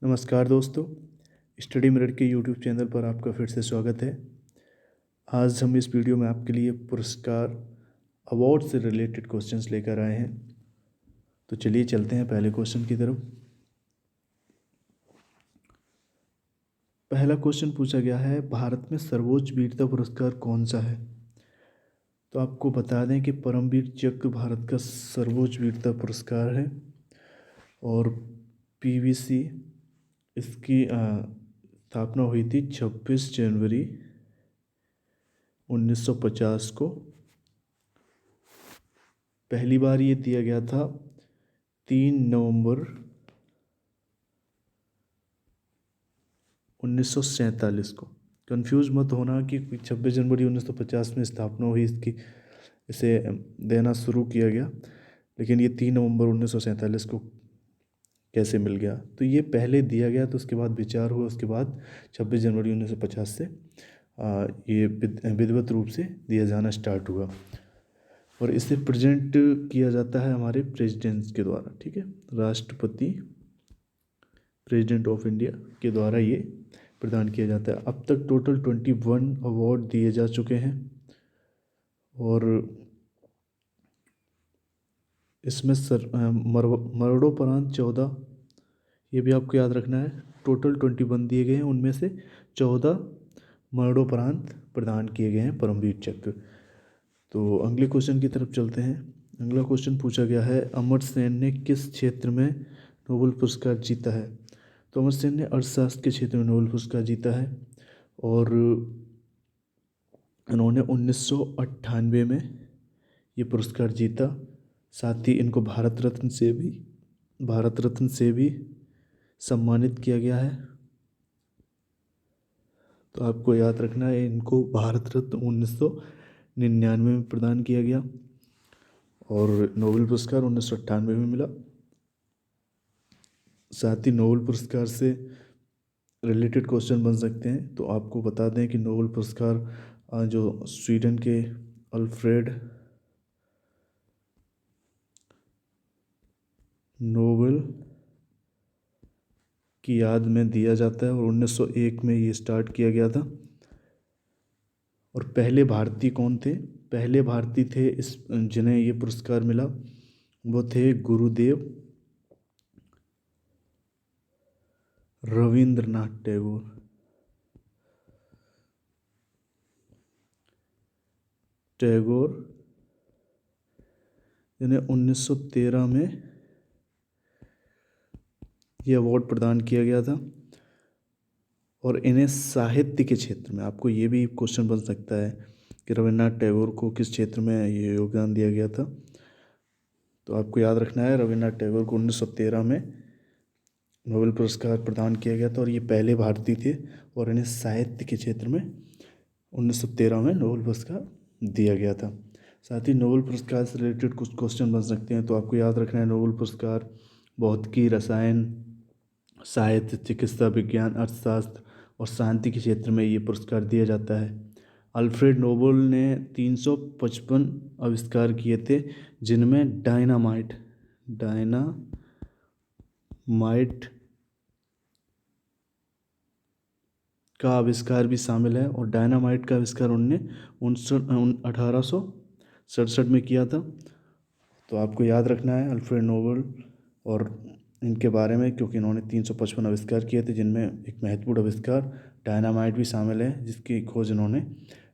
नमस्कार दोस्तों, study merit के यूट्यूब चैनल पर आपका फिर से स्वागत है। आज हम इस वीडियो में आपके लिए पुरस्कार अवार्ड से रिलेटेड क्वेश्चंस लेकर आए हैं। तो चलिए चलते हैं पहले क्वेश्चन की तरफ। पहला क्वेश्चन पूछा गया है, भारत में सर्वोच्च वीरता पुरस्कार कौन सा है। तो आपको बता दें कि परमवीर चक्र भारत का सर्वोच्च वीरता पुरस्कार है और पीवीसी इसकी स्थापना हुई थी 26 जनवरी 1950 को। पहली बार ये दिया गया था 3 नवंबर 1947 को। कंफ्यूज मत होना कि 26 जनवरी 1950 में स्थापना हुई इसकी, इसे देना शुरू किया गया, लेकिन ये 3 नवंबर 1947 को कैसे मिल गया। तो ये पहले दिया गया, तो उसके बाद विचार हुआ, उसके बाद 26 जनवरी 1950 से ये विधिवत रूप से दिया जाना स्टार्ट हुआ और इसे प्रेजेंट किया जाता है हमारे प्रेसिडेंट्स के द्वारा। ठीक है, राष्ट्रपति, प्रेसिडेंट ऑफ इंडिया के द्वारा ये प्रदान किया जाता है। अब तक टोटल 21 अवार्ड दिए जा चुके हैं और इसमें मरणोपरांत 14, ये भी आपको याद रखना है। टोटल 21 दिए गए हैं, उनमें से 14 मरणोपरांत प्रदान किए गए हैं परमवीर चक्र। तो अगले क्वेश्चन की तरफ चलते हैं। अगला क्वेश्चन पूछा गया है, अमर्त्य सेन ने किस क्षेत्र में नोबेल पुरस्कार जीता है। तो अमर्त्य सेन ने अर्थशास्त्र के क्षेत्र में नोबेल पुरस्कार जीता है और इन्होंने 1998 में ये पुरस्कार जीता। साथ ही इनको भारत रत्न से भी सम्मानित किया गया है। तो आपको याद रखना है, इनको भारत रत्न 1999 में प्रदान किया गया और नोबेल पुरस्कार 1998 में मिला। साथ ही नोबेल पुरस्कार से रिलेटेड क्वेश्चन बन सकते हैं। तो आपको बता दें कि नोबेल पुरस्कार जो स्वीडन के अल्फ्रेड नोबेल की याद में दिया जाता है और 1901 में ये स्टार्ट किया गया था। और पहले भारतीय कौन थे? पहले भारतीय थे जिन्हें ये पुरस्कार मिला, वो थे गुरुदेव रविंद्रनाथ टैगोर, जिन्हें 1913 में यह अवार्ड प्रदान किया गया था। और इन्हें साहित्य के क्षेत्र में, आपको ये भी क्वेश्चन बन सकता है कि रविन्द्रनाथ टैगोर को किस क्षेत्र में ये योगदान दिया गया था। तो आपको याद रखना है, रविन्द्रनाथ टैगोर को 1913 में नोबेल पुरस्कार प्रदान किया गया था और ये पहले भारतीय थे और इन्हें साहित्य के क्षेत्र में 1913 में नोबेल पुरस्कार दिया गया था। साथ ही नोबेल पुरस्कार से रिलेटेड कुछ क्वेश्चन बन सकते हैं। तो आपको याद रखना है, नोबेल पुरस्कार भौतिकी, रसायन, साहित्य, चिकित्सा विज्ञान, अर्थशास्त्र और शांति के क्षेत्र में ये पुरस्कार दिया जाता है। अल्फ्रेड नोबेल ने 355 आविष्कार किए थे, जिनमें डायनामाइट का आविष्कार भी शामिल है और डायनामाइट का आविष्कार उन्होंने 1867 में किया था। तो आपको याद रखना है अल्फ्रेड नोबेल और इनके बारे में, क्योंकि इन्होंने 355 आविष्कार किए थे, जिनमें एक महत्वपूर्ण आविष्कार डायनामाइट भी शामिल है, जिसकी खोज इन्होंने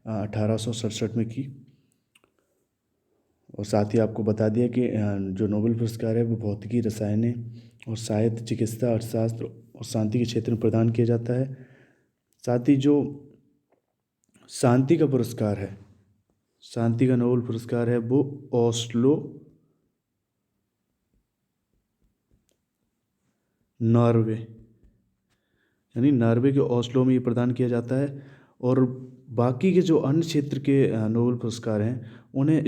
1867 में की। और साथ ही आपको बता दिया कि जो नोबेल पुरस्कार है वो भौतिकी, रसायन और साहित्य, चिकित्सा, अर्थशास्त्र और शांति के क्षेत्र में प्रदान किया जाता है। साथ ही जो शांति का पुरस्कार है, शांति का नोबेल पुरस्कार है, वो ओस्लो, नॉर्वे, यानी नॉर्वे के ओस्लो में ये प्रदान किया जाता है। और बाकी के जो अन्य क्षेत्र के नोबेल पुरस्कार हैं, उन्हें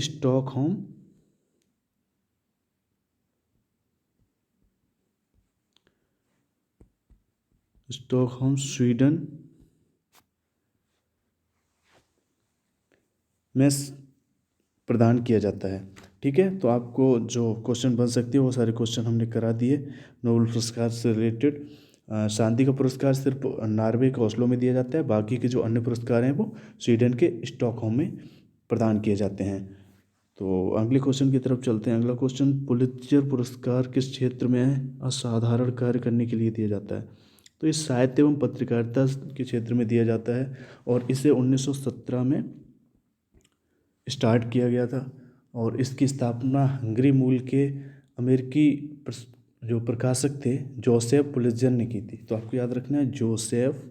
स्टॉकहोम स्वीडन में प्रदान किया जाता है। ठीक है, तो आपको जो क्वेश्चन बन सकते हैं वो सारे क्वेश्चन हमने करा दिए नोबेल पुरस्कार से रिलेटेड। शांति का पुरस्कार सिर्फ नॉर्वे के ओस्लो में दिया जाता है, बाकी के जो अन्य पुरस्कार हैं वो स्वीडन के स्टॉकहोम में प्रदान किए जाते हैं। तो अगले क्वेश्चन की तरफ चलते हैं। अगला क्वेश्चन, पुलित्जर पुरस्कार किस क्षेत्र में असाधारण कार्य करने के लिए दिया जाता है? तो ये साहित्य एवं पत्रकारिता के क्षेत्र में दिया जाता है और इसे 1917 में स्टार्ट किया गया था और इसकी स्थापना हंगरी मूल के अमेरिकी जो प्रकाशक थे जोसेफ पुलित्जर ने की थी। तो आपको याद रखना है जोसेफ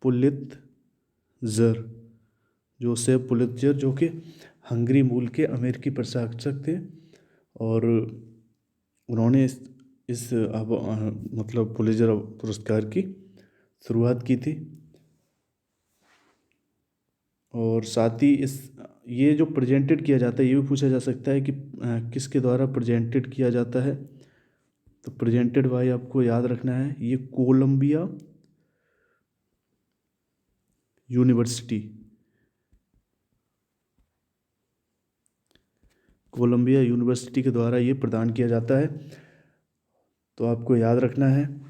पुलित्जर, जोसेफ पुलित्जर जो कि हंगरी मूल के अमेरिकी प्रशासक थे और उन्होंने इस मतलब पुलित्जर पुरस्कार की शुरुआत की थी। और साथ ही ये जो प्रेजेंटेड किया जाता है ये भी पूछा जा सकता है कि किसके द्वारा प्रेजेंटेड किया जाता है। तो प्रेजेंटेड बाय आपको याद रखना है ये कोलंबिया यूनिवर्सिटी, कोलंबिया यूनिवर्सिटी के द्वारा ये प्रदान किया जाता है। तो आपको याद रखना है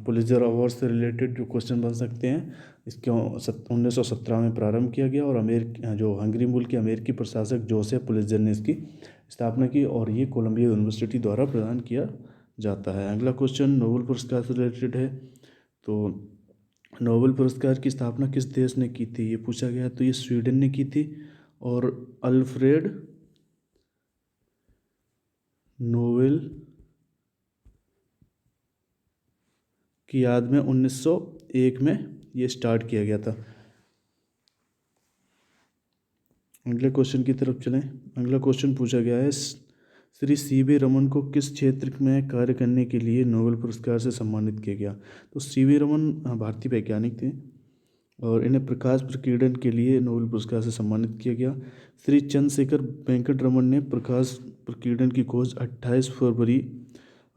पुलित्जर अवार्ड से रिलेटेड जो क्वेश्चन बन सकते हैं, इसके 1917 में प्रारंभ किया गया और जो हंगरी मूल के अमेरिकी प्रशासक जोसेफ पुलित्जर ने इसकी स्थापना की और ये कोलंबिया यूनिवर्सिटी द्वारा प्रदान किया जाता है। अगला क्वेश्चन नोबेल पुरस्कार से रिलेटेड है। तो नोबेल पुरस्कार की स्थापना किस देश ने की थी ये पूछा गया। तो ये स्वीडन ने की थी और अल्फ्रेड नोबेल की याद में 1901 में ये स्टार्ट किया गया था। अगले क्वेश्चन की तरफ चलें। अगला क्वेश्चन पूछा गया है श्री सी.वी. रमन को किस क्षेत्र में कार्य करने के लिए नोबेल पुरस्कार से सम्मानित किया गया। तो सी.वी. रमन भारतीय वैज्ञानिक थे और इन्हें प्रकाश प्रकीर्णन के लिए नोबेल पुरस्कार से सम्मानित किया गया। श्री चंद्रशेखर वेंकट रमन ने प्रकाश प्रकीर्णन की खोज 28 फरवरी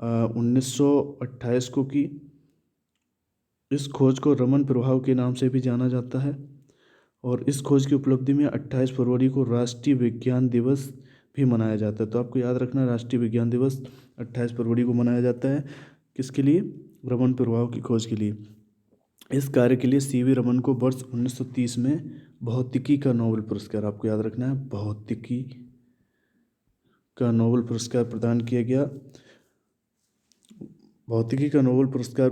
1928 को की। इस खोज को रमन प्रभाव के नाम से भी जाना जाता है और इस खोज की उपलब्धि में 28 फरवरी को राष्ट्रीय विज्ञान दिवस भी मनाया जाता है। तो आपको याद रखना राष्ट्रीय विज्ञान दिवस 28 फरवरी को मनाया जाता है किसके लिए, रमन प्रभाव की खोज के लिए। इस कार्य के लिए सी.वी. रमन को वर्ष 1930 में भौतिकी का नोबेल पुरस्कार, आपको याद रखना है भौतिकी का नोबेल पुरस्कार प्रदान किया गया। भौतिकी का नोबेल पुरस्कार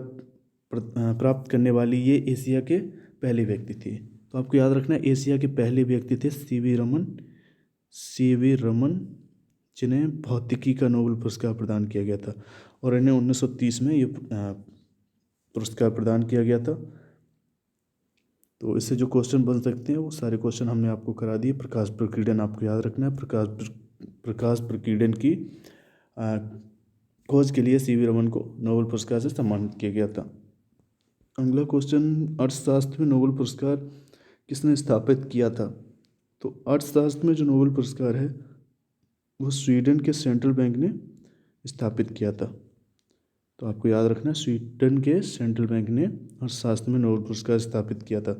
प्राप्त करने वाली ये एशिया के पहले व्यक्ति थे। तो आपको याद रखना है एशिया के पहले व्यक्ति थे सी.वी. रमन। सी.वी. रमन जिन्हें भौतिकी का नोबेल पुरस्कार प्रदान किया गया था और इन्हें 1930 में ये पुरस्कार प्रदान किया गया था। तो इससे जो क्वेश्चन बन सकते हैं वो सारे क्वेश्चन हमने आपको करा दिए। प्रकाश प्रकीर्णन आपको याद रखना है, प्रकाश प्रकीर्णन की खोज के लिए सी.वी. रमन को नोबेल पुरस्कार से सम्मानित किया गया था। अगला क्वेश्चन, अर्थशास्त्र में नोबेल पुरस्कार किसने स्थापित किया था। तो अर्थशास्त्र में जो नोबेल पुरस्कार है वो स्वीडन के सेंट्रल बैंक ने स्थापित किया था। तो आपको याद रखना स्वीडन के सेंट्रल बैंक ने अर्थशास्त्र में नोबेल पुरस्कार स्थापित किया था।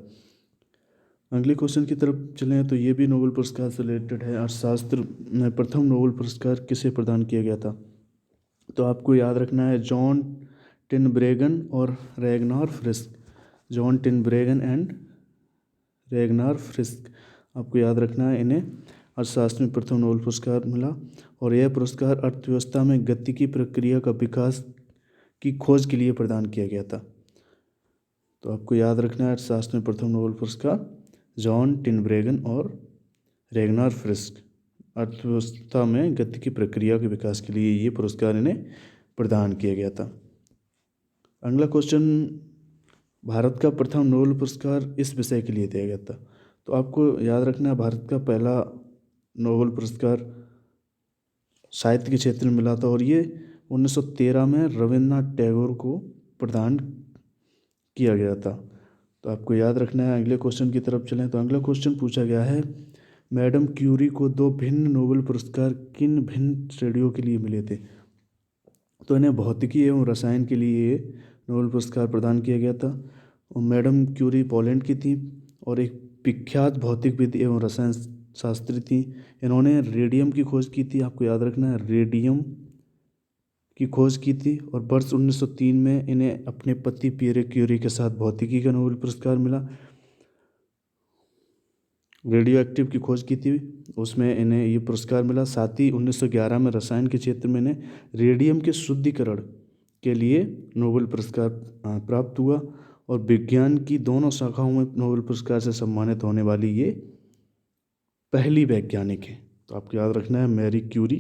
अगले क्वेश्चन की तरफ चलें तो ये भी नोबेल पुरस्कार से रिलेटेड है। अर्थशास्त्र में प्रथम नोबेल पुरस्कार किसे प्रदान किया गया था। तो आपको याद रखना है जॉन टिनब्रेगन और Ragnar Frisch, John Tinbergen and Ragnar Frisch, आपको याद रखना है इन्हें अर्थशास्त्र में प्रथम नोबेल पुरस्कार मिला और यह पुरस्कार अर्थव्यवस्था में गति की प्रक्रिया का विकास की खोज के लिए प्रदान किया गया था। तो आपको याद रखना है अर्थशास्त्र में प्रथम नोबेल पुरस्कार जॉन टिनब्रेगन और रैगनार फ्रिस्क, अर्थव्यवस्था में गति की प्रक्रिया के विकास के लिए ये पुरस्कार इन्हें प्रदान किया गया था। अगला क्वेश्चन, भारत का प्रथम नोबेल पुरस्कार इस विषय के लिए दिया गया था। तो आपको याद रखना है भारत का पहला नोबेल पुरस्कार साहित्य के क्षेत्र में मिला था और ये 1913 में रविन्द्रनाथ टैगोर को प्रदान किया गया था। तो आपको याद रखना है। अगले क्वेश्चन की तरफ चलें तो अगला क्वेश्चन पूछा गया है मैडम क्यूरी को दो भिन्न नोबेल पुरस्कार किन भिन्न श्रेणियों के लिए मिले थे। तो इन्हें भौतिकी एवं रसायन के लिए नोबेल पुरस्कार प्रदान किया गया था और मैडम क्यूरी पोलैंड की थी और एक विख्यात भौतिकविद एवं रसायन शास्त्री थी। इन्होंने रेडियम की खोज की थी, आपको याद रखना है रेडियम की खोज की थी और वर्ष 1903 में इन्हें अपने पति पियरे क्यूरी के साथ भौतिकी का नोबेल पुरस्कार मिला। रेडियो एक्टिव की खोज की थी, उसमें इन्हें ये पुरस्कार मिला। साथ ही 1911 में रसायन के क्षेत्र में इन्हें रेडियम के शुद्धिकरण के लिए नोबेल पुरस्कार प्राप्त हुआ और विज्ञान की दोनों शाखाओं में नोबेल पुरस्कार से सम्मानित होने वाली ये पहली वैज्ञानिक है। तो आपको याद रखना है मैरी क्यूरी,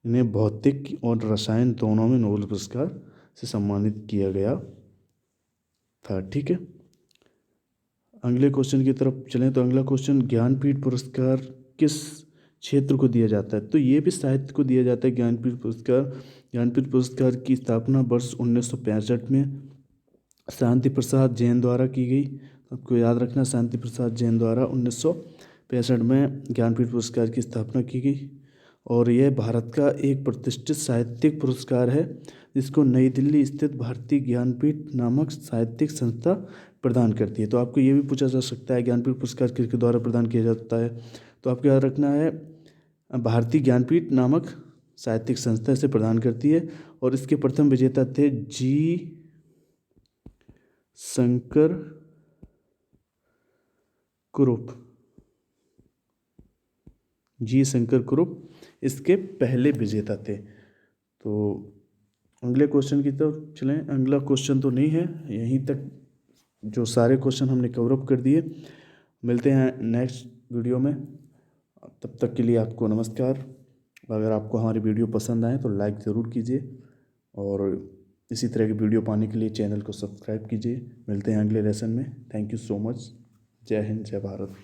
इन्हें भौतिक और रसायन दोनों में नोबेल पुरस्कार से सम्मानित किया गया था। ठीक है, अगले क्वेश्चन की तरफ चलें तो अगला क्वेश्चन, ज्ञानपीठ पुरस्कार किस क्षेत्र को दिया जाता है? तो ये भी साहित्य को दिया जाता है ज्ञानपीठ पुरस्कार। ज्ञानपीठ पुरस्कार की स्थापना वर्ष 1965 में शांति प्रसाद जैन द्वारा की गई। आपको याद रखना, शांति प्रसाद जैन द्वारा 1965 में ज्ञानपीठ पुरस्कार की स्थापना की गई और यह भारत का एक प्रतिष्ठित साहित्यिक पुरस्कार है जिसको नई दिल्ली स्थित भारतीय ज्ञानपीठ नामक साहित्यिक संस्था प्रदान करती है। तो आपको ये भी पूछा जा सकता है ज्ञानपीठ पुरस्कार किसके द्वारा प्रदान किया जाता है? तो आपको याद रखना है भारतीय ज्ञानपीठ नामक साहित्यिक संस्था इसे प्रदान करती है और इसके प्रथम विजेता थे जी शंकर कुरुप। जी शंकर कुरुप इसके पहले विजेता थे। तो अगले क्वेश्चन की तरफ चलें। अगला क्वेश्चन तो नहीं है, यहीं तक जो सारे क्वेश्चन हमने कवर अप कर दिए। मिलते हैं नेक्स्ट वीडियो में, तब तक के लिए आपको नमस्कार। अगर आपको हमारी वीडियो पसंद आए तो लाइक ज़रूर कीजिए और इसी तरह की वीडियो पाने के लिए चैनल को सब्सक्राइब कीजिए। मिलते हैं अगले लेसन में। Thank you so much. जय हिंद, जय भारत।